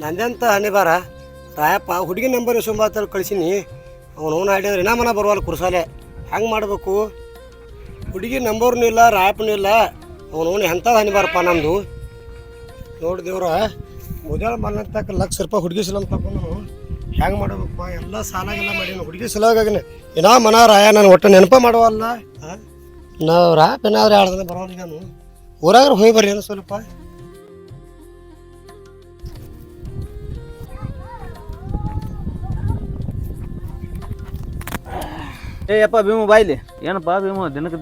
ನಂದೆಂತ ಹಣಿಬಾರ ರಾಯಪ್ಪ ಹುಡುಗಿ ನಂಬರ್ ಸುಂಬತ್ತಲ್ಲಿ ಕಳಿಸೀನಿ. ಅವನು ಆಡಿದ್ರೆ ಇನ್ನ ಮನ ಬರುವಲ್ಲ ಕುರ್ಸಾಲೆ. ಹೆಂಗೆ ಮಾಡಬೇಕು? ಹುಡುಗಿ ನಂಬರ್ನೂ ಇಲ್ಲ, ರಾಯಪ್ಪನೂ ಇಲ್ಲ. ಅವನು ಎಂಥದ್ದು ಹಣಿಬಾರಪ್ಪ ನಮ್ಮದು. ನೋಡಿ ದೇವ್ರ, ಮೊದಲ ಮಲ್ಲಂತಕ್ಕ ₹1,00,000 ಹುಡುಗಿ ಸಲ ತಗೊಂಡು ಹೆಂಗೆ ಮಾಡಬೇಕಪ್ಪ? ಎಲ್ಲ ಸಾಲಾಗೆಲ್ಲ ಮಾಡೀನಿ, ಹುಡುಗಿ ಸಲುವಾಗಿನ ಏನೋ ಮನ ರಾಯ ನಾನು ಒಟ್ಟು ನೆನಪ ಮಾಡುವಲ್ಲ. ನಾವು ರಾಯಪ್ಪ ಏನಾದ್ರು 2 ದಿನ ಬರೋಲ್ಲ. ನಾನು ಊರಾಗ್ರೆ ಹೋಗಿ ಬರ್ರಿ ಏನೋ ಸ್ವಲ್ಪ. ಏಯಪ್ಪ ಭೀಮು ಬಾಯ್ಲಿ. ಏನಪ್ಪ ಭೀಮು, ದಿನಕ್ಕೆ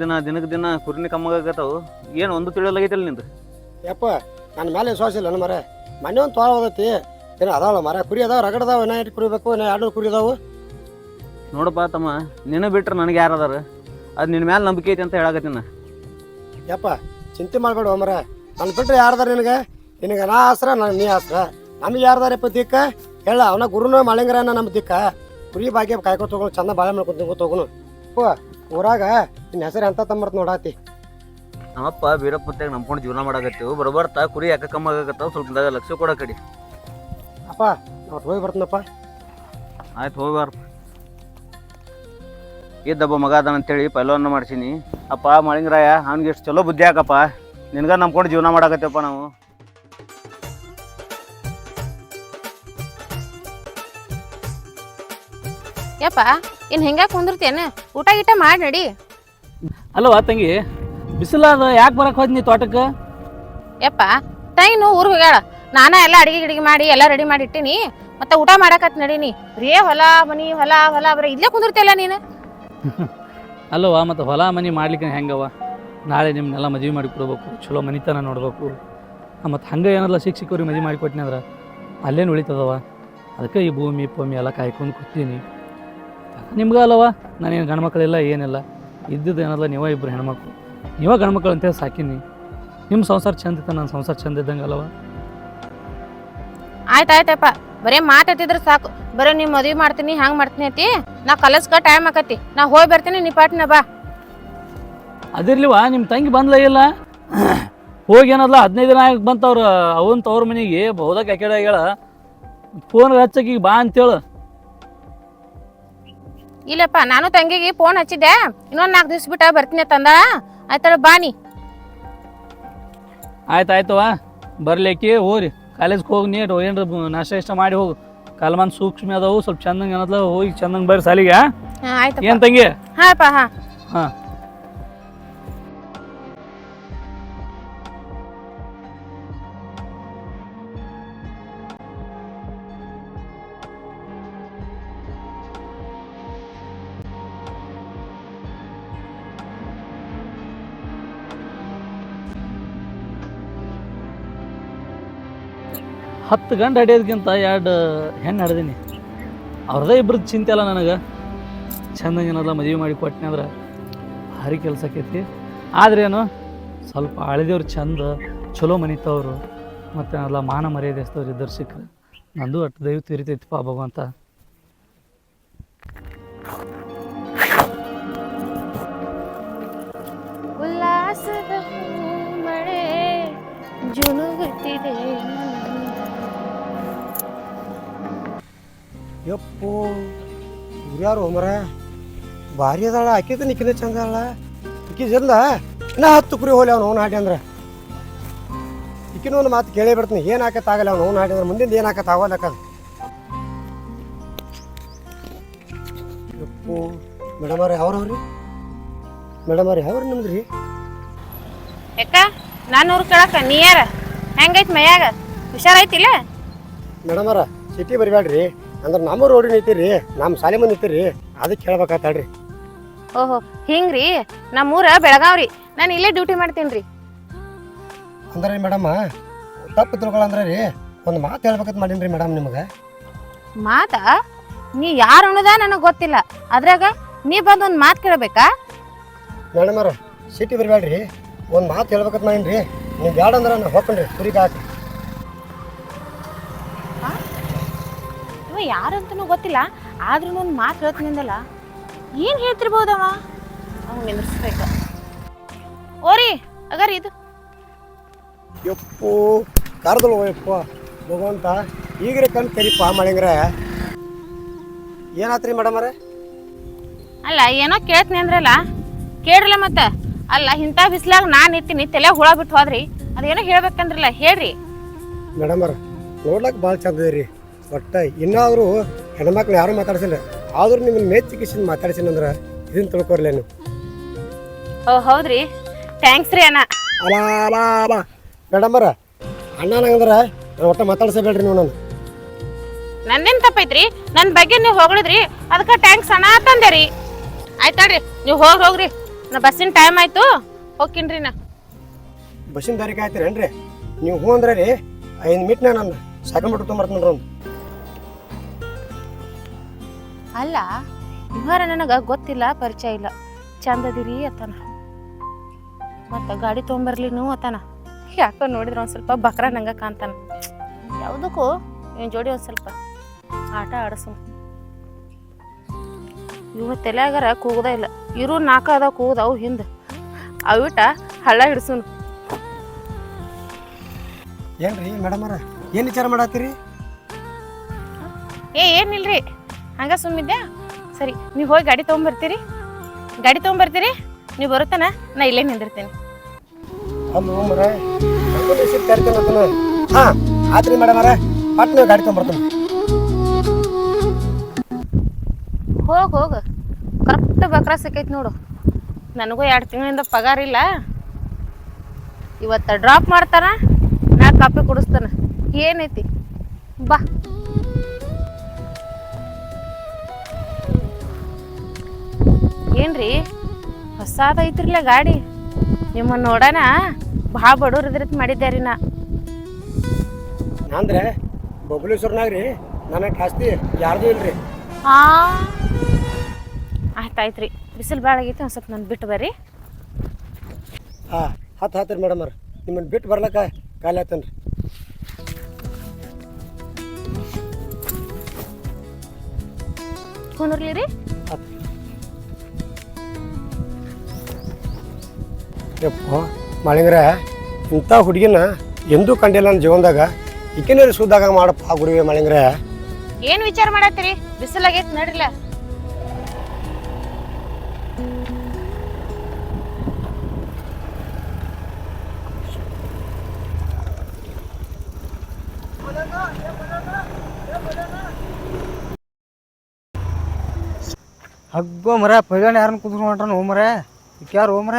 ದಿನ ಕುರಿನಿ ಕಮ್ಮಾಗತ್ತವು. ಏನು ಒಂದು ತಿಳಿಯಲಾಗೈತಲ್ಲ ನಿಂದು? ಯಪ್ಪ ನನ್ನ ಮೇಲೆ ವಿಶ್ವಾಸ ಇಲ್ಲ ಮರ. ಮನೆ ಒಂದು ತೋಳ ಹೋದೈತಿ. ಏನೋ ಅದಾವಲ್ಲ ಮರ, ಕುರಿ ಅದಾವ, ರಗಡದಾವ. ಇನ್ನ 8 ಕುರಿ ಬೇಕು, ಇನ್ನ 2 ಕುರಿ ಅದಾವು. ನೋಡಪ್ಪ ತಮ್ಮ, ನಿನ್ನ ಬಿಟ್ರೆ ನನಗೆ ಯಾರು ಅದಾರ? ಅದು ನಿನ್ನ ಮೇಲೆ ನಂಬಿಕೆ ಐತಿ ಅಂತ ಹೇಳಕತ್ತೀನಿ. ಯಪ್ಪ ಚಿಂತೆ ಮಾಡ್ಬೇಡ ಮರ, ನನ್ನ ಬಿಟ್ರೆ ಯಾರ್ದಾರ ನಿನಗೆ? ನಿನಗೆ ನಾ ಆಸ್ರ, ನಾನು ನೀ ಆಸ್ರ. ನಮಗೆ ಯಾರ್ದಾರಪ್ಪ ದಿಕ್ಕ ಹೇಳ? ಅವನ ಗುರುನ ಮಳೆಂಗರನ ನಮ್ಮ ದಿಕ್ಕ. ಕುರಿ ಭಾಗ್ಯ ಕಾಯ್ಕೊತ ಹೋಗೋಣ, ಚಂದ ಬಾಳೆ ಮಾಡ್ಕೊತ ಹೋಗೋಣ. ಊರಾಗ ನಿನ್ನ ಹೆಸರು ಎಂತ ತಂಬರ್ತ ನೋಡಾತಿ. ನಮ್ಮಪ್ಪ ಬೀರಪ್ಪತ್ತಾಗ ನಂಬ್ಕೊಂಡು ಜೀವನ ಮಾಡಾಕತ್ತೀವಿ. ಬರಬರ್ತಾ ಕುರಿ ಯಾಕೆ ಕಮ್ಮಾಗತ್ತವ, ಸ್ವಲ್ಪ ಲಕ್ಷ ಕೊಡ ಕಡಿ. ಅಪ್ಪ ನಾವು ಹೋಗಿ ಬರ್ತೀನಪ್ಪ. ಆಯ್ತು ಹೋಗ್ಬಾರ. ಇದ್ದಬ್ಬ ಮಗ ಅದಾನ ಅಂತೇಳಿ ಪೈಲವನ್ನ ಮಾಡ್ಸೀನಿ. ಅಪ್ಪ ಮಳಿಂಗರಾಯ ಅವ್ನಿಗೆ ಎಷ್ಟು ಚಲೋ ಬುದ್ಧಿ ಹಾಕಪ್ಪ. ನಿನ್ಗ ನಂಬ್ಕೊಂಡು ಜೀವನ ಮಾಡಾಕತ್ತೀವಪ್ಪ ನಾವು. ಯಪ್ಪ ಇನ್ನು ಹೆಂಗ ಕುಂದಿರ್ತೇನೆ? ಊಟ ಗೀಟ ಮಾಡಿ ನಡಿ. ಅಲ್ಲವಾ ತಂಗಿ, ಬಿಸಿಲಾದ ಯಾಕೆ ಬರಕ್ಕೆ ಹೋದ್ ನೀ ತೋಟಕ್ಕೆ? ಯಪ್ಪ ತಂಗಿನು ಊರಿಗೆ ಹೋಗ್ಯಾಳ. ನಾನ ಎಲ್ಲ ಅಡಿಗೆ ಮಾಡಿ ಎಲ್ಲ ರೆಡಿ ಮಾಡಿ ಇಟ್ಟಿನಿ. ಮತ್ತೆ ಊಟ ಮಾಡಾಕತ್ ನಡೀನಿ. ಬರೇ ಹೊಲ ಮನಿ ಹೊಲ ಹೊಲ ಬರೀ ಇಲ್ಲೇ ಕುಂದಿರ್ತಿಯಲ್ಲ ನೀನು. ಅಲ್ಲವಾ ಮತ್ತು ಹೊಲ ಮನಿ ಮಾಡ್ಲಿಕ್ಕೆ ಹೆಂಗವ? ನಾಳೆ ನಿಮ್ಮನ್ನೆಲ್ಲ ಮದುವೆ ಮಾಡಿ ಕೊಡ್ಬೇಕು, ಚಲೋ ಮನಿತನ ನೋಡ್ಬೇಕು. ಮತ್ತು ಹಂಗೆ ಏನೆಲ್ಲ ಶಿಕ್ಷಕರಿಗೆ ಮದುವೆ ಮಾಡಿ ಕೊಟ್ಟಿನಿ ಅಂದ್ರೆ ಅಲ್ಲೇನು ಉಳಿತದವ. ಅದಕ್ಕೆ ಈ ಭೂಮಿ ಎಲ್ಲ ಕಾಯ್ಕೊಂಡು ಕೂತೀನಿ. ನಿಮ್ಗೆ ಅಲ್ಲವ, ನಾನೇನು ಗಂಡ್ಮಕ್ಳಿಲ್ಲ ಏನಿಲ್ಲ. ಇದ್ದಿದ್ದು ಏನಲ್ಲ ನೀವೇ ಇಬ್ಬರು ಹೆಣ್ಮಕ್ಳು, ನೀವೇ ಗಂಡ್ಮಕ್ಳು ಅಂತೇಳಿ ಸಾಕಿನಿ. ನಿಮ್ಮ ಸಂಸಾರ ಚಂದ ಇತ್ತ, ನನ್ನ ಸಂಸಾರ ಚಂದ ಇದ್ದಂಗೆ ಅಲ್ಲವ. ಆಯ್ತಾಯ್ತಪ್ಪ, ಬರೇ ಮಾತಾಡ್ತಿದ್ರೆ ಸಾಕು. ಬರೀ ನೀವು ಮದುವೆ ಮಾಡ್ತೀನಿ ಹಂಗೆ ಮಾಡ್ತೀನಿ ಐತಿ. ನಾ ಕಲಸ್ಕ ಟೈಮ್ ಆಕತಿ. ನಾ ಹೋಗಿ ಬರ್ತೀನಿ, ನೀ ಪಾಟ್ನ ಬಾ. ಅದಿರ್ಲಿವಾ, ನಿಮ್ಮ ತಂಗಿ ಬಂದ್ಲ ಇಲ್ಲ? ಹೋಗಿ ಏನಲ್ಲ 15 ದಿನ ಆಗಿ ಬಂತವ್ರು ಅವನ್ ತವ್ರ ಮನೆಗೆ. ಬಹುದಕ್ಕೆ ಯಾಕೆ ಆಗ್ಯಾಳ, ಫೋನ್ ಹಚ್ಚಕ್ಕೆ ಬಾ ಅಂತೇಳು. ಇಲ್ಲಪ್ಪ, ನಾನು ತಂಗಿಗೆ ಫೋನ್ ಹಚ್ಚಿದ್ದೆ. ಇನ್ನೊಂದು 4 ದಿವ್ಸ ಬಿಟ್ಟ ಬರ್ತೀನಿ ತಂದ. ಆಯ್ತಾಳ ಬಾನಿ. ಆಯ್ತಾಯ್ತವ, ಬರ್ಲಿಕ್ಕೆ ಹೋಗ್ರಿ. ಕಾಲೇಜ್ಗೆ ಹೋಗಿ ನೀರು ಏನ್ರ ನಾಷ್ಟ ಇಷ್ಟ ಮಾಡಿ ಹೋಗು. ಕಾಲಮಾನ ಸೂಕ್ಷ್ಮ ಅದಾವು, ಸ್ವಲ್ಪ ಚಂದಂಗೆ ಅನ್ನತ್ಲ. ಹೋಗಿ ಚಂದಂಗೆ ಬರ್ರಿ ಸಾಲಿಗೆ. ಆಯ್ತು ಏನು ತಂಗಿ? ಹಾಂ ಹಾಂ. 10 ಗಂಟೆ ಹಿಡಿಯೋದಕ್ಕಿಂತ 2 ಹೆಣ್ಣು ಹಿಡ್ದೀನಿ. ಅವ್ರದ್ದೇ ಇಬ್ಬರದ್ದು ಚಿಂತೆ ಅಲ್ಲ ನನಗೆ. ಚಂದಂಗೇನಲ್ಲ ಮದುವೆ ಮಾಡಿ ಕೊಟ್ಟನೆ ಅಂದ್ರೆ ಭಾರಿ ಕೆಲಸ ಆಕೈತಿ. ಆದ್ರೇನು ಸ್ವಲ್ಪ ಹಳೆದೇವ್ರು ಚಂದ ಚಲೋ ಮನಿತವ್ರು ಮತ್ತು ಎಲ್ಲ ಮಾನ ಮರ್ಯಾದೆ ಎಸ್ತವ್ರು ಇದ್ದರು ಸಿಕ್ಕರೆ ನಂದು ಅಟ್ಟು ದೈವ ತೀರಿತೈತಿಪ್ಪ ಭಗವಂತ. ಉಲ್ಲಾಸದ ಮಳೆ ಜುನುಗುತ್ತಿದೆ. ಯಪ್ಪು ಇವ್ರ್ಯಾರು ಮರ, ಭಾರಿ ಅದಾಳ. ಆಕೈತೆ ನಿಕ್ಕಿನ ಚಂದ ಅಲ್ಲ. ಈಕಿ ಜಂದ ಇನ್ನ 10 ಕುರಿ ಹೋಲಿ ಅವ್ನು ಹಾಡಿ ಅಂದ್ರೆ. ಈಕಿನ ಒಂದು ಮಾತು ಕೇಳೇ ಬಿಡ್ತೀನಿ, ಏನು ಹಾಕತ್ತಾಗಲ್ಲ ಅವ್ನು ಹಾಡಿ ಅಂದ್ರೆ. ಮುಂದಿನ ಏನು ಹಾಕತ್ತಾಗಲ್ಲಕ್ಕದು. ಯಪ್ಪು ಮೇಡಮ್ ಅವ್ರಿ ಅವ್ರವ್ರಿ ಮೇಡಮ್ ಅವ್ರಿ ಅವ್ರಿ ನಿಮ್ದು ರೀ? ಯಾಕ ನಾನು ಕೇಳಕ್ಕ ನೀ ಯಾರ? ಹೆಂಗೈತಿ ಮೈಯಾಗ? ಹುಷಾರೈತಿಲ್ಲ? ಮೇಡಮ್ ಅವ್ರ ಸಿಟಿ ಬರಿಬೇಡ್ರಿ ಅಂದ್ರೆ ನಮ್ಮ ರೋಡಿ ನಿಂತೀರಿ, ನಮ್ಮ ಶಾಲೆ ಮುಂದೆ ನಿಂತೀರಿ, ಅದಕ್ಕೆ ಹೇಳ್ಬೇಕಾತಾಳ್ರಿ. ಓಹೋ ಹಿಂಗ್ರಿ. ನಮ್ಮೂರ ಬೆಳಗಾವ್ರಿ. ನಾನು ಇಲ್ಲೇ ಡ್ಯೂಟಿ ಮಾಡ್ತೀನಿ ರೀ. ಅಂದ್ರೆ ಮೇಡಮ್ ತಪ್ಪು ತಿಳ್ಕೊಳಂದ್ರೆ ರೀ ಒಂದು ಮಾತು ಹೇಳ್ಬೇಕಂತ ಮಾಡೀನಿ ರೀ ಮೇಡಮ್ ನಿಮಗೆ. ಮಾತಾ? ನೀ ಯಾರು ಅನ್ನೋದ ನನಗೆ ಗೊತ್ತಿಲ್ಲ. ಅದ್ರಾಗ ನೀ ಬಂದು ಒಂದು ಮಾತು ಕೇಳಬೇಕಾ? ಮೇಡಮ್ ಅವ್ರ ಸಿಟಿ ಬರಿಬೇಡ್ರಿ, ಒಂದು ಮಾತು ಹೇಳ್ಬೇಕಂತ ಮಾಡೀನಿ ರೀ. ನೀವು ಬ್ಯಾಡ ಅಂದ್ರೆ ನಾನು ಹೋಗ್ಕೊಂಡ್ರಿ ಕುರಿಗೆ ಹಾಕಿ. ಇವ ಯಾರಂತನೂ ಗೊತ್ತಿಲ್ಲ, ಆದ್ರೂ ಒಂದು ಮಾತು ಹೇಳ್ತೀನಿಂದಲ್ಲ. ಏನು ಹೇಳ್ತಿರ್ಬೋದವ? ಅವ್ನು ನಿಂದ್ರಿಸ್ಬೇಕು. ಓರಿ ಅಗಾರಿ ಇದು ಯಪ್ಪು ಕರ್ದಳು ಯಪ್ಪ ಭಗವಂತ. ಈಗ್ರೆ ಕಣ್ ತೆರಿಪ ಮಳಿಂಗ್ರ ಏನಾತ್ರಿ ಮೇಡಮರ? ಅಲ್ಲ ಏನೋ ಕೇಳ್ತೀನಿ ಅಂದ್ರಲ್ಲ ಕೇಳ್ರಲ್ಲ ಮತ್ತೆ. ಅಲ್ಲ ಇಂಥ ಬಿಸ್ಲಾಗ ನಾನು ಇರ್ತೀನಿ ತಲೆ ಹುಳ ಬಿಟ್ಟು ಹೋದ್ರಿ ಅದೇನೋ ಹೇಳ್ಬೇಕಂದ್ರಲ್ಲ ಹೇಳ್ರಿ. ಮೇಡಮರ ನೋಡ್ಲಕ್ಕೆ ಭಾಳ ಚಂದ ರೀ. ಒಟ್ಟ ಇನ್ನಾದರೂ ಹೆಣ್ಮಕ್ಳು ಯಾರು ಮಾತಾಡ್ಸಿಲ್ಲ, ಆದ್ರೂ ನಿಮ್ಮನ್ನ ಮೆಚ್ಚಿಕಿಸಿಂದ ಮಾತಾಡ್ಸಿನಂದ್ರೆ ಇದನ್ನ ತಿಳ್ಕೊರ್ಲೇನು. ಓ ಹೌದ್ರಿ, ಥ್ಯಾಂಕ್ಸ್ ರೀ ಅಣ್ಣ. ಅಲ ಅಲ ಅಲ ಮೇಡಮರ ಅಣ್ಣ ನಂಗಂದ್ರೆ ನಾನು ಒಟ್ಟ ಮಾತಾಡ್ಸಬೇಡ್ರಿ ನೀವು. ನಾನು ನಂದೇನು ತಪ್ಪೈತ್ರಿ? ನನ್ನ ಬಗ್ಗೆ ನೀವು ಹೊಗಳಿದ್ರಿ ಅದಕ್ಕೆ ಟ್ಯಾಂಕ್ಸ್ ಅಣ್ಣ ತಂದೆ ರೀ. ಆಯ್ತಾಡ್ರಿ ನೀವು ಹೋಗ್ರಿ, ನಾ ಬಸ್ಸಿನ ಟೈಮ್ ಆಯ್ತು ಹೋಗ್ತೀನ್ರಿ ನಾ. ಬಸ್ಸಿನ ದಾರಿ ಕಾಯ್ತೀರೇನ್ರಿ? ನೀವು ಹ್ಞೂ ಅಂದ್ರೆ ರೀ 5 ಮಿನಿಟ್ನಾಗ ನಾನು ಸಾಕೊಂಡ್ಬಿಟ್ಟು ತೊಗೊಂಬರ್ತೀನಿ ನೋಡ್ರಿ. ಅಲ್ಲ ಇವರ ನನಗೆ ಗೊತ್ತಿಲ್ಲ, ಪರಿಚಯ ಇಲ್ಲ, ಚಂದದಿರಿ ಅತ್ತಾನ, ಮತ್ತು ಗಾಡಿ ತೊಗೊಂಬರ್ಲಿ ನೀವು ಅತ್ತಾನ. ಯಾಕೋ ನೋಡಿದ್ರೆ ಒಂದು ಸ್ವಲ್ಪ ಬಕ್ರ ನಂಗೆ ಕಾಣ್ತಾನ. ಯಾವುದಕ್ಕೂ ಇವನ್ ಜೋಡಿ ಒಂದು ಸ್ವಲ್ಪ ಆಟ ಆಡಿಸು. ಇವ ತಲೆಯಾಗಾರ ಕೂಗುದ ಇಲ್ಲ, ಇರು 4 ಅದಾವ ಕೂಗುದಾವು ಹಿಂದೆ ಅವಿಟ ಹಳ್ಳ ಹಿಡ್ಸುನು. ಏನ್ರಿ ಮೇಡಮರ ಏನು ವಿಚಾರ ಮಾಡತ್ತೀರಿ? ಏನಿಲ್ರಿ ಹಂಗ ಸುಮ್ಮಿದ್ದೆ. ಸರಿ ನೀವು ಹೋಗಿ ಗಾಡಿ ತೊಗೊಂಬರ್ತೀರಿ ನೀವು ಬರುತ್ತಾನ, ನಾ ಇಲ್ಲೇ ನಿಂದಿರ್ತೀನಿ. ಅಲ್ಲೋ ಮರ ಕರಿತೇನೆ. ಹಾಂ ಆತ್ರಿ ಮೇಡಮರ, ಪಟ್ ನೀವು ಗಾಡಿ ತೊಗೊಂಬರ್ತೀನಿ. ಹೋಗ ಕರೆಕ್ಟ್ ಬಕ್ರ ಸಿಕ್ಕೈತಿ ನೋಡು. ನನಗೂ 2 ತಿಂಗಳಿಂದ ಪಗಾರ ಇಲ್ಲ. ಇವತ್ತು ಡ್ರಾಪ್ ಮಾಡ್ತಾನ, ನಾ ಕಾಪಿ ಕುಡಿಸ್ತಾನ. ಏನೈತಿ ಬಾ. ಏನ್ರಿ ಹೊಸಾದೈತ್ರಿಲ್ಲ ಗಾಡಿ? ನಿಮ್ಮನ್ನ ನೋಡೋಣ ಭಾಳ ಬಡವ್ರ ಇದ್ರತ್ ಮಾಡಿದ್ದೆ ನಾ. ಅಂದ್ರೆ ಬಬಲೇಶ್ವರ್ನಾಗ ರೀ ನನಗೆ ಆಸ್ತಿ ಯಾರ್ದು ಇಲ್ರಿ. ಆಯ್ತಾಯ್ತ್ರಿ, ಬಿಸಿಲು ಭಾಳ ಆಗೈತಿ, ಒಂದು ಸ್ವಲ್ಪ ನಾನು ಬಿಟ್ಟು ಬರ್ರಿ. ಹಾಂ ಹತ್ರಿ ಮೇಡಮರ, ನಿಮ್ಮನ್ನು ಬಿಟ್ಟು ಬರ್ಲಕ್ಕ ಕಾಲಿ ಆತನ್ರಿ. ಕುಂದ್ರಲಿ ರೀ. ಯಪ್ಪ ಮಳಿಂಗ್ರ ಇಂಥ ಹುಡುಗಿನ ಎಂದೂ ಕಂಡಿಲ್ಲ ನನ್ನ ಜೀವನದಾಗ. ಈಕಿನ ಸುದ್ದಾಗ ಮಾಡಪ್ಪ ಗುರುವೆ ಮಳಿಂಗ್ರ. ಏನು ವಿಚಾರ ಮಾಡತ್ತೀರಿ? ಬಿಸಿಲಾಗೈತಿ ನಡ್ರಿಲ್ಲ. ಹಗ್ಗೋ ಮರ ಪೈಲಾನ ಯಾರನ್ನ ಕುಂದ್ರು ಮಾಡ್ರ ಹೋಮರ ಯಾರು ಹೋಮರ.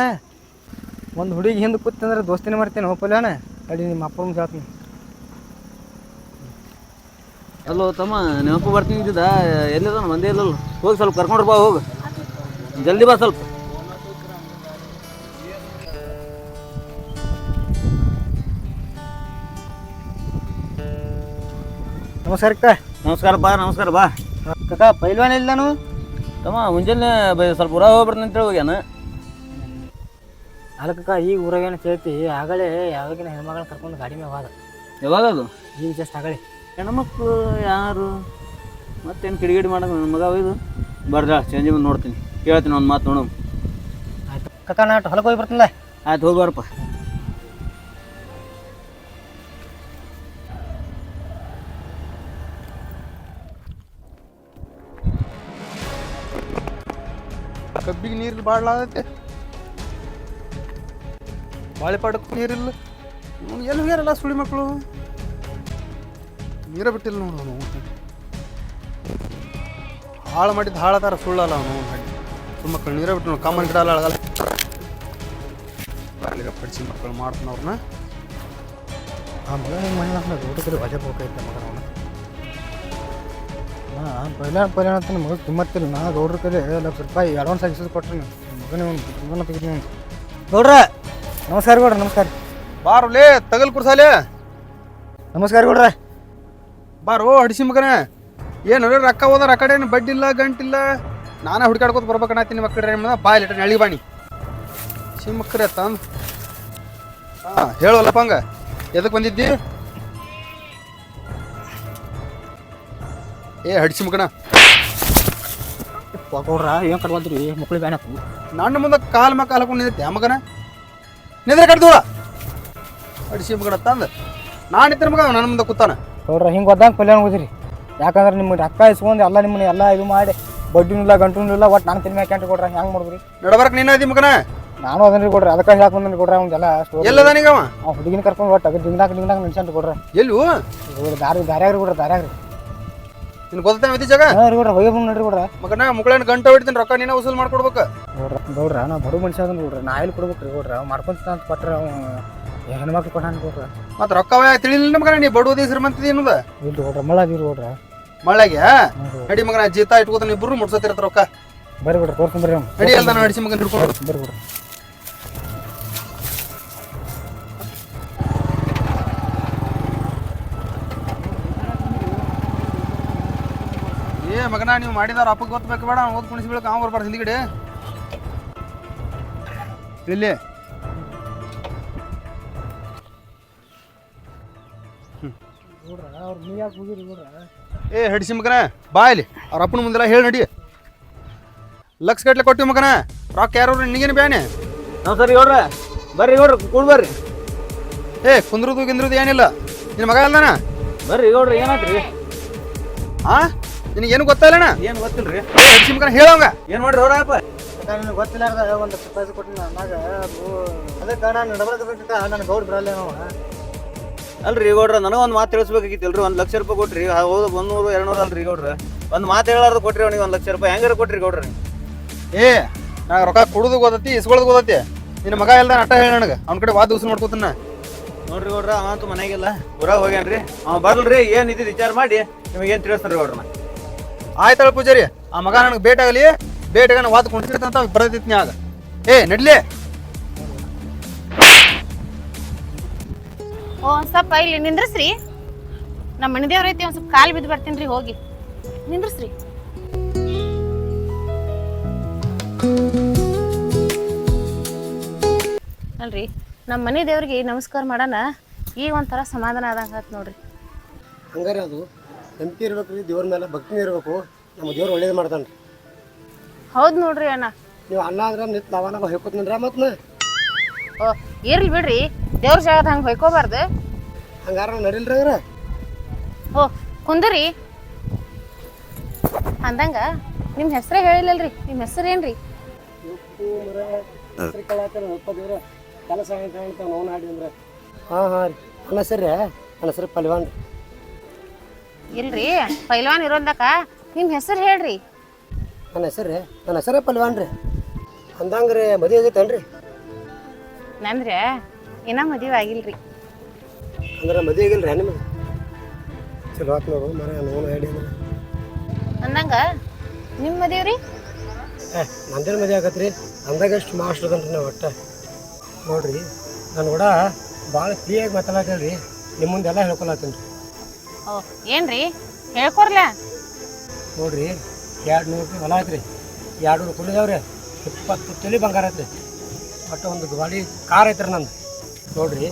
ಒಂದು ಹುಡುಗಿ ಹಿಂದೆ ಕೂತಂದ್ರೆ ದೋಸ್ತಿನೇ ಮಾಡ್ತೇನೆ ಹೋ ಪೈಲಾನ. ಅಡಿ ನಿಮ್ಮ ಅಪ್ಪ ಹೇಳ್ತೀನಿ. ಅಲ್ಲೋ ತಮ್ಮ, ನೆನಪು ಬರ್ತೀನಿ ಇದ್ದಿದ್ದ, ಎಲ್ಲಿದ ಮಂದಿ ಇಲ್ಲಲ್ಲ, ಹೋಗಿ ಸ್ವಲ್ಪ ಕರ್ಕೊಂಡ್ರು ಬಾ, ಹೋಗು ಜಲ್ದಿ ಬಾ ಸ್ವಲ್ಪ. ನಮಸ್ಕಾರ ನಮಸ್ಕಾರ ಬಾ ಕಕ್ಕ. ಪೈಲ್ವಾನ ಇಲ್ಲ ನಾನು ತಮ್ಮ, ಮುಂಜಾನೆ ಸ್ವಲ್ಪ ಊರಾಗ ಹೋಗ್ಬರ್ತೀನಿ ಅಂತೇಳಿ ಹೋಗ್ಯಾನ. ಅಲ್ಲಕ್ಕ ಈಗ ಊರಾಗೇನು ಕೇಳ್ತಿ? ಆಗಲೇ ಯಾವಾಗಿನ ಹೆಣ್ಮಗಳನ್ನ ಕರ್ಕೊಂಡು ಗಾಡಿ ಮೇಲೆ ಹೋದ. ಯಾವಾಗ ಅದು? ಈಗ ಜಸ್ಟ್ ಆಗಲೇ. ಹೆಣ್ಮಕ್ಳು ಯಾರು ಮತ್ತೇನು ಕಿಡಿಗಿಡಿ ಮಾಡೋದು ನನ್ನ ಮಗ ಇದು. ಬರ್ದ ಚೇಂಜ್ ಬಂದು ನೋಡ್ತೀನಿ, ಕೇಳ್ತೀನಿ ಒಂದು ಮಾತು ನೋಡು. ಆಯ್ತು ಕಕ್ಕ, ನಾ ಹೊಲಕ್ಕೆ ಹೋಗಿ ಬರ್ತೀನಿಲ್ಲ. ಆಯ್ತು ಹೋಗಿ ಬಾರಪ್ಪ. ಕಬ್ಬಿಗೆ ನೀರು ಬಾಡ್ಲಾಗತ್ತೆ, ಬಾಳೆಪಾಡಕ್ಕೂ ನೀರಿಲ್ಲ. ಎಲ್ಲಿ ಹೋಗ್ಯಾರಲ್ಲ ಸುಳಿ ಮಕ್ಕಳು, ನೀರ ಬಿಟ್ಟಿಲ್ಲ ನೋಡು. ಅವನು ಹಾಳು ಮಾಡಿದ್ದು ಹಾಳದಾರ, ಸುಳ್ಳಲ್ಲ ಅವನು. ಸುಳ್ಳು ಮಕ್ಕಳು ನೀರ ಬಿಟ್ಟು ನೋಡಿ, ಕಾಮನ್ ಗಿಡ ಎಲ್ಲ ಅಳಗಲ್ಲ. ಬರ್ಲಿಗ ಪಡಿಸಿ ಮಕ್ಕಳು ಮಾಡ್ತಾನ ಅವ್ರನ್ನ. ಆ ಮಗ ಹೆಂಗೆ ಮನೆ ಊಟ ಕಡೆ ವಜಾ ಹೋಗೈತೆ ಮಗ ಅವನು. ಪೈಲಾಣ ಅಂತ ಮಗ ಕಿಮ್ಮತ್ತಿಲ್ಲ. ನಾ ಗೌಡ್ರ ಕಡೆ ₹1,00,000 ಅಡ್ವಾನ್ಸ್ ಆಗಿ ಕೊಟ್ರಿ. ಮಗನೇ ಒಂದು ತೆಗೆದು ಗೌಡ್ರ. ನಮಸ್ಕಾರ ಗೌಡ್ರ. ನಮಸ್ಕಾರ. ಬಾರುಲೇ ತಗಲ್ ಕುರ್ಸಾಲೆ. ನಮಸ್ಕಾರ ಗೌಡ್ರ. ಬಾರೋ ಹಡಿಸಿ ಮಗನೇ. ಏನು ರೊಕ್ಕ ಹೋದಾರ ಆ ಕಡೆ ಬಡ್ಡಿ ಇಲ್ಲ ಗಂಟಿಲ್ಲ. ನಾನೇ ಹುಡುಕಾಡ್ಕೋತ ಬರ್ಬೇಕನ್ನತ್ತೀನಿ. ನಿಮ್ಮ ಕಡೆ ಬಾಯ್ ಲಿಟರ್ ನಳಿ ಬಾಣಿ ಶಿಮಕ್ರೆ ತಂದು. ಹಾಂ ಹೇಳುವಲ್ಲಪ್ಪ ಹಂಗ, ಎದಕ್ಕೆ ಬಂದಿದ್ದಿ? ಏ ಹಡಿಸಿ ಮಗನ. ಗೌಡ್ರ ಏನು ಕಟ್ಕೊಂತೀರಿ? ಮಕ್ಳು ಬ್ಯಾನಪ್ಪು ನನ್ನ ಮುಂದೆ ಕಾಲು ಮಕ್ಕ ಹಾಕೊಂಡು ನಿಂದೈತೆ ಆ ಮಗನ. ನಿಂದ್ರೆ ಕಟ್ದೂಳ ಹಡಿಸಿ ಮಗನ ತಂದು. ನಾನು ಇದ್ರ ಮಗ ನನ್ನ ಮುಂದೆ ಕೂತಾನ. ನೋಡ್ರಿ ಹಿಂಗೆ ಒದ್ದಂಗೆ ಕಲ್ಯಾಣ ಹೋದ್ರಿ. ಯಾಕಂದ್ರೆ ನಿಮ್ಮ ರೊಕ್ಕ ಇಸ್ಕೊಂಡು ಎಲ್ಲ ನಿಮ್ಮನ್ನ ಎಲ್ಲ ಇದು ಮಾಡಿ ಬಡ್ಡಿನೂ ಇಲ್ಲ ಗಂಟೂ ಇಲ್ಲ ಒಟ್ಟು ನಾನು ತಿನ್ಮ್ಯಾಕೆ ಅಂತ ಕೊಡ್ರಿ ಹೆಂಗೆ ಮಾಡಿದ್ರಿ? ನಡಬರ್ಕ್ ನೀನು ಅದಿ ಮಗನ ನಾನು ಅದನ್ರಿ ಕೊಡ್ರಿ, ಅದಕ್ಕೆ ಯಾಕೆ ಬಂದ್ರಿ ಕೊಡ್ರಿ ಅವ್ನೆಲ್ಲ ಸ್ಟೋರಿ. ಎಲ್ಲದ ನೀಗವ ಅವ್ನು ಹುಡುಗಿನ ಕರ್ಕೊಂಡು ಒಟ್ಟು ದಿಂಗ್ನಾಗ ನಿಲ್ಸಂತ ಕೊಡ್ರಿ. ಎಲ್ಲೂ ದಾರ್ಯಾಗ್ರಿ ಕೊಡ್ರಿ, ದಾರ್ಯಾಗ್ರಿ. ನಿನ್ ಗೊತ್ತ ಐತಿ ಜಾಗ ಹಾಂ ರೀ ಕೊಡ್ರಿ, ಹೋಗಿ ಬಂದು ನೋಡ್ರಿ ಕೊಡ್ರಿ. ಮಗನ ಮುಗಳೇನು ಗಂಟೆ ಹೊಡಿತೀನಿ ರೊಕ್ಕ ನೀನ ವಸೂಲ್ ಮಾಡ್ಕೊಡ್ಬೇಕು. ನೋಡ್ರ ನಾವು ಬಡ ಮನುಷ್ಯ ಅದನ್ನ ನೋಡ್ರಿ, ನಾ ಎಲ್ಲಿ ಕೊಡ್ಬೇಕು ರೀ ಕೊಡ್ರಿ. ಅವ್ ಮಾಡ್ಕೊಂತ ಅಂತ ಕೊಟ್ರೆ ಅವ ಹೆಣ್ಮಕ್ಳು ಕೊಟ್ಟಾನ ಕೊಡ್ರಿ. ಮತ್ತೆ ರೊಕ್ಕವ ತಿಳಿಲಿಲ್ಲ ಮಗನ ನೀ ಬಡೋದಿ ಶ್ರೀಮಂತದಿ ಅನ್ನೋದು ಇಲ್ರಿ ಕೊಡ್ರಿ, ಮಳ್ಳಾದಿರಿ ಕೊಡ್ರಿ. ಮಳೆಗೆ ನಡಿ ಮಗನ ಜೀತ ಇಟ್ಕೋತಾನೆ ಇಬ್ರು ಮುಡ್ಸತ್ತಿರತ್ತ ರೊಕ್ಕ. ಬರ್ರಿ ಕೊಡ್ರಿ, ತೋರ್ಸ್ಕೊಂಬರ್ರಿ ಅವ್ನು. ನಡಿ ಅಲ್ದ ನಡಿಸಿ ಮಗನ ಹಿಡ್ಕೊಂಡು ಬರ್ರಿ ಕೊಡ್ರಿ. ಏ ಮಗನ ನೀವು ಮಾಡಿದವ್ರ ಅಪ್ಪಗೆ ಗೊತ್ತಬೇಕು ಬೇಡ, ಓದ್ ಕುಣಿಸ್ಬೇಕು ಅವ ಬರ್ಬಾರ್ದು ಹಿಂದಿಗಡೆ ಇಲ್ಲಿ. ಏ ಹಡಿಸಿ ಮಗನ ಬಾ ಇಲ್ಲಿ, ಅವ್ರ ಅಪ್ಪನ ಮುಂದೆಲ್ಲ ಹೇಳಿ ನಡಿ. ಲಕ್ಷ ಗಟ್ಲೆ ಕೊಟ್ಟಿವಿ ಮಗನ, ರೊಕ್ಕ ಯಾರು ನಿಗೇನು ಬ್ಯಾನೆ. ನಾವು ಸರಿ ಗೌಡ್ರ ಬರ್ರಿ ಗೌಡ್ರ ಕೂಡ ಬರ್ರಿ. ಏ ಕುಂದ್ರದು ಗಿಂದ್ರದು ಏನಿಲ್ಲ, ನಿನ್ನ ಮಗ ಅಲ್ದಾನ. ಬರ್ರಿ ಗೌಡ್ರ ಏನಾದ್ರಿ? ಹಾ ನಿನಗೇನು ಗೊತ್ತಾಯಿಲ್ಲಣ್ಣ? ಏನು ಗೊತ್ತಿಲ್ರಿ. ಏ ಹಡಿಸಿ ಮಗನ ಹೇಳವಂಗ ಏನು ಮಾಡ್ರಿ ಅವ್ರಪ್ಪ? ನನಗೆ ಗೊತ್ತಿಲ್ಲಾರ್ದ ಒಂದು ಸರ್ಪ್ರೈಸ್ ಕೊಟ್ಟಿನ ಅನ್ನಾಗ ಅದಕ್ಕೆ ನಾನು ನಡಬರ್ಕ ನನ್ನ ಗೌಡ್ ಬರಲ್ಲ ನಾವು. ಅಲ್ರಿ ಗೌಡ್ರ ನನಗೊಂದು ಮಾತು ತಿಳಿಸ್ಬೇಕಾಗಿತ್ತಲ್ರಿ. 1 ಲಕ್ಷ ರೂಪಾಯಿ ಕೊಟ್ರಿ, ಹೌದು 100 200 ಅಲ್ರಿ ಗೌಡ್ರ. ಒಂದು ಮಾತು ಹೇಳಾರ್ದು ಕೊಟ್ರಿ ಅವ್ನಿಗೆ 1 ಲಕ್ಷ ರೂಪಾಯಿ ಹೆಂಗಾರ ಕೊಟ್ರಿ ಗೌಡ್ರ? ಏ ನಾ ರೊಕ್ಕ ಕೊಡುದು ಗೊತ್ತೈತಿ, ಇಸ್ಕೊಳ್ಳೋದು ಗೊತ್ತೈತಿ. ನಿನ್ನ ಮಗ ಇಲ್ದಾನ ಅಟ್ಟ ಹೇಳಿ ನನಗೆ, ಅವ್ನ ಕಡೆ ವಾದ ಉಸಿರು ಮಾಡ್ಕೋತಾನ. ನೋಡ್ರಿ ಗೌಡ್ರ ಅವಂತೂ ಮನೆಗಿಲ್ಲ, ಊರಾಗ ಹೋಗ್ಯಾನ್ರಿ. ಅವ ಬರ್ಲ್ರಿ, ಏನು ಇದ್ದು ವಿಚಾರ ಮಾಡಿ ನಿಮಗೇನು ತಿಳಿಸ್ತಾರ ಗೌಡ್ರನ. ಆಯ್ತಳ ಪೂಜಾರಿ, ಆ ಮಗ ನನಗೆ ಭೇಟಾಗಲಿ, ಭೇಟಿಗೆ ವಾದ ಕುಂಟಿರ್ತಂತ ಬರತೈತಿ ಆಗ. ಏ ನಡ್ಲಿ. ಓ ಸ್ವಲ್ಪ ಇಲ್ಲಿ ನಿಂದ್ರಸ್ರಿ, ನಮ್ಮ ಮನೆ ದೇವ್ರ ಐತಿ. ಒಂದು ಸ್ವಲ್ಪ ಕಾಲು ಬಿದ್ದು ಬರ್ತೀನಿ ರೀ, ಹೋಗಿ ನಿಂದ್ರಸ್ರಿ. ಅಲ್ರಿ ನಮ್ಮ ಮನೆ ದೇವ್ರಿಗೆ ನಮಸ್ಕಾರ ಮಾಡೋಣ, ಈಗ ಒಂಥರ ಸಮಾಧಾನ ಆದಂಗೆ ಆಯ್ತು ನೋಡ್ರಿ. ಹಂಗಾರೆ ಅದು ನಂಬಿಕೆ ಇರ್ಬೇಕು ರೀ, ದೇವ್ರ ಮೇಲೆ ಭಕ್ತಿನೇ ಇರಬೇಕು. ನಮ್ಮ ದೇವ್ರು ಒಳ್ಳೇದು ಮಾಡ್ತಾನೆ ರೀ. ಹೌದು ನೋಡ್ರಿ ಅಣ್ಣ. ನೀವು ಅನ್ನ ಅಂದ್ರೆ ನಿಂತು ನಾವ ಹೇಳ್ಕೊತೀನಿರ ಮತ್ತೆ. ಓ ಇರ್ಲಿ ಬಿಡ್ರಿ, ದೇವ್ರ ಜಾಗದ ಹಂಗೆ ಹೊಯ್ಕೋಬಾರ್ದು. ಹಂಗಾರ ನಡಿಲ್ರಿ ಹಂಗಾರ. ಓ ಕುಂದ್ರಿ ಅಂದಂಗ ನಿಮ್ಮ ಹೆಸರೇ ಹೇಳಿಲ್ಲಲ್ರಿ, ನಿಮ್ಮ ಹೆಸರು ಏನ್ರಿ? ಕೆಲಸ ಅಂತ ಹೇಳ್ತಾವ ನೋವು ನಾಡಿ ಅಂದ್ರೆ. ಹಾಂ ಹಾಂ ರೀ, ನನ್ನ ಹೆಸರು ನನ್ನ ಹೆಸರು ಪಲ್ವಾನ್ ರೀ. ಇಲ್ರಿ ಪೈಲ್ವಾನ್ ಇರೋದಕ್ಕ ನಿಮ್ಮ ಹೆಸರು ಹೇಳ್ರಿ. ನನ್ನ ಹೆಸರೇ ಪಲ್ವಾನ್ ರೀ. ಅಂದಂಗ್ರಿ ಮದುವೆ ಆಗೈತೇನ್ರಿ? ನಂದ್ರೆ ಇನ್ನೂ ಮದುವೆ ಆಗಿಲ್ರಿ. ಅಂದ್ರೆ ಮದುವೆ ಆಗಿಲ್ಲ ರೀ ನಿಮಗೆ? ಚಲೋ ಆತ್ ನೋಡು ಮರ ನೋವು ಹೇಳಿ ಅಂದ್ರೆ. ಅಂದಂಗ ನಿಮ್ಮ ಮದುವೆ ರೀ? ನಂದೇನು ಮದುವೆ ಆಗತ್ತೆ ರೀ, ಅಂದಾಗ ಎಷ್ಟು ಮಾಸ್ಟರ್ ಅದನ್ರಿ ನಾವು ಒಟ್ಟು. ನೋಡ್ರಿ ನಾನು ಕೂಡ ಭಾಳ ಫ್ರೀಯಾಗಿ ಮಾತಾಡತ್ತೀವಿ, ನಿಮ್ಮ ಮುಂದೆಲ್ಲ ಹೇಳ್ಕೊಳತ್ತೀನಿ ರೀ. ಓ ಏನ್ರಿ ಹೇಳ್ಕೊರ್ಲ? ನೋಡ್ರಿ 200 ರೂಪಾಯಿ ಹೊಲ ಐತ್ರಿ, 200 ಕುಡಿದವ್ರಿ, 20 ತೊಲಿ ಬಂಗಾರ ಐತ್ರಿ, ಒಟ್ಟು ಒಂದು ಗಾಡಿ ಕಾರ್ ಐತ್ರಿ ನಂದು. ನೋಡ್ರಿ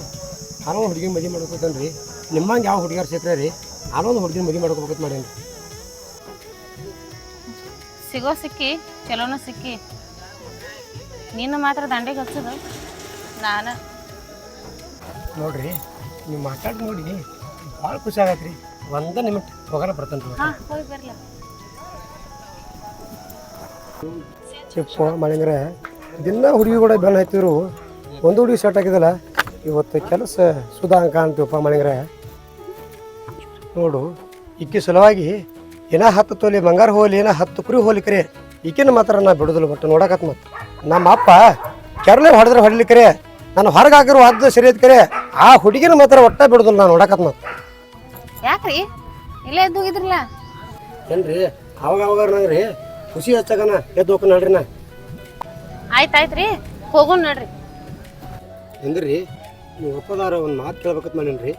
ನಾನು ಹುಡುಗಿ ಮದುವೆ ಮಾಡ್ಕೊತೇನೆ ರೀ. ನಿಮ್ಮಂಗೆ ಯಾವ ಹುಡುಗಿಯರು ಸಿಕ್ಕರೆ ರೀ, ನಾನೊಂದು ಹುಡುಗಿನ ಮದುವೆ ಮಾಡ್ಕೋಬೇಕಂತ ಮಾಡೇನಿ ರೀ. ಸಿಗೋ ಸಿಕ್ಕಿ ಚಲೋನ ಸಿಕ್ಕಿ, ನೀನು ಮಾತ್ರ ದಂಡೆಗೆ ಹಚ್ಚೋದು ನಾನು. ನೋಡ್ರಿ ನೀವು ಮಾತಾಡಿ ನೋಡಿ ಭಾಳ ಖುಷಿ ಆಗತ್ತೆ ರೀ. ಒಂದೇ ನಿಮಿಟ್ ಹೋಗೋಣ ಬರ್ತೇನೆ ರೀ. ಹಾಂ ಹೋಗಿ ಬರಲ. ಚಿಪ್ಪ ಮಳೆಂಗ್ರೆ ದಿನ ಹುಡುಗಿ ಕೂಡ ಬೆನ್ನ ಹತ್ತಿದ್ರು, ಒಂದು ಹುಡುಗಿ ಸೆಟ್ ಆಗಿದಲ್ಲ, ಇವತ್ತು ಕೆಲಸ ಸುಧಾ ಕಾಣ್ತೀವಪ್ಪ ಮಳೆಂಗ್ರೆ. ನೋಡು ಈಕೆ ಸಲುವಾಗಿ ಏನೋ 10 ತೊಲಿ ಬಂಗಾರ ಹೋಲಿ, ಏನೋ 10 ಕುರಿ ಹೋಲಿಕ್ರೆ ಈಕಿನ ಮಾತ್ರ ನಾ ಬಿಡೋದಿಲ್ಲ. ಬಟ್ ನೋಡಕತ್ ಮತ್ತೆ ನಮ್ಮ ಅಪ್ಪ ಕೆರಳೆ ಹೊಡೆದ್ರೆ ಹೊಡಿಲಿಕ್ರೆ, ನಾನು ಹೊರಗೆ ಹಾಕಿರೋ ಅದು ಸರಿ ಐತ್ ಕರೆ, ಆ ಹುಡುಗಿನ ಮಾತ್ರ ಒಟ್ಟ ಬಿಡೋದಿಲ್ಲ ನಾನು ನೋಡಕತ್ ಮತ್ತೆ. ಯಾಕ್ರಿ ಇಲ್ಲೇ ಎದ್ದು ಹೋಗಿದ್ರಲ್ಲ? ಏನ್ರಿ ಅವಾಗ ನಂಗ್ರಿ ಖುಷಿ ಹಚ್ಚಾಗನ ಎದ್ದು ಹೋಗ್ಕ ನೋಡ್ರಿ. ನಾ ಆಯ್ತಾಯ್ತ್ರಿ, ಹೋಗೋಣ ನೋಡ್ರಿ. ಹೆಂಗ್ರಿ ನೀವು ಒಪ್ಪದಾರ ಒಂದು ಮಾತು ಕೇಳ್ಬೇಕತ್ ಮಾಡೇನಿ ರೀ.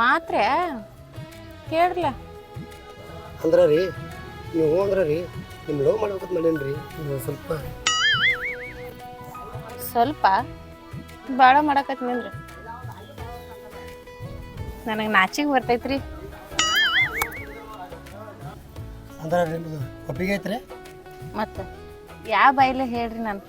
ಮಾತ್ರ ಕೇಳ್ರಲ್ಲ. ಅಂದ್ರೆ ರೀ ನೀವು ಅಂದ್ರೆ ರೀ ನಿಮ್ಮ ಲವ್ ಮಾಡ್ಬೇಕಂತ ಮಾಡೇನಿ ರೀ. ಸ್ವಲ್ಪ ಸ್ವಲ್ಪ ಭಾಳ ಮಾಡಕತ್ ನಿಂದ್ರಿ, ನನಗೆ ನಾಚಿಗೆ ಬರ್ತೈತ್ರಿ. ಅಂದ್ರೆ ನಿಮ್ದು ಒಪ್ಪಿಗೆ ಐತ್ರಿ? ಮತ್ತು ಯಾವ ಬಾಯಿಲೆ ಹೇಳ್ರಿ ನಾನು.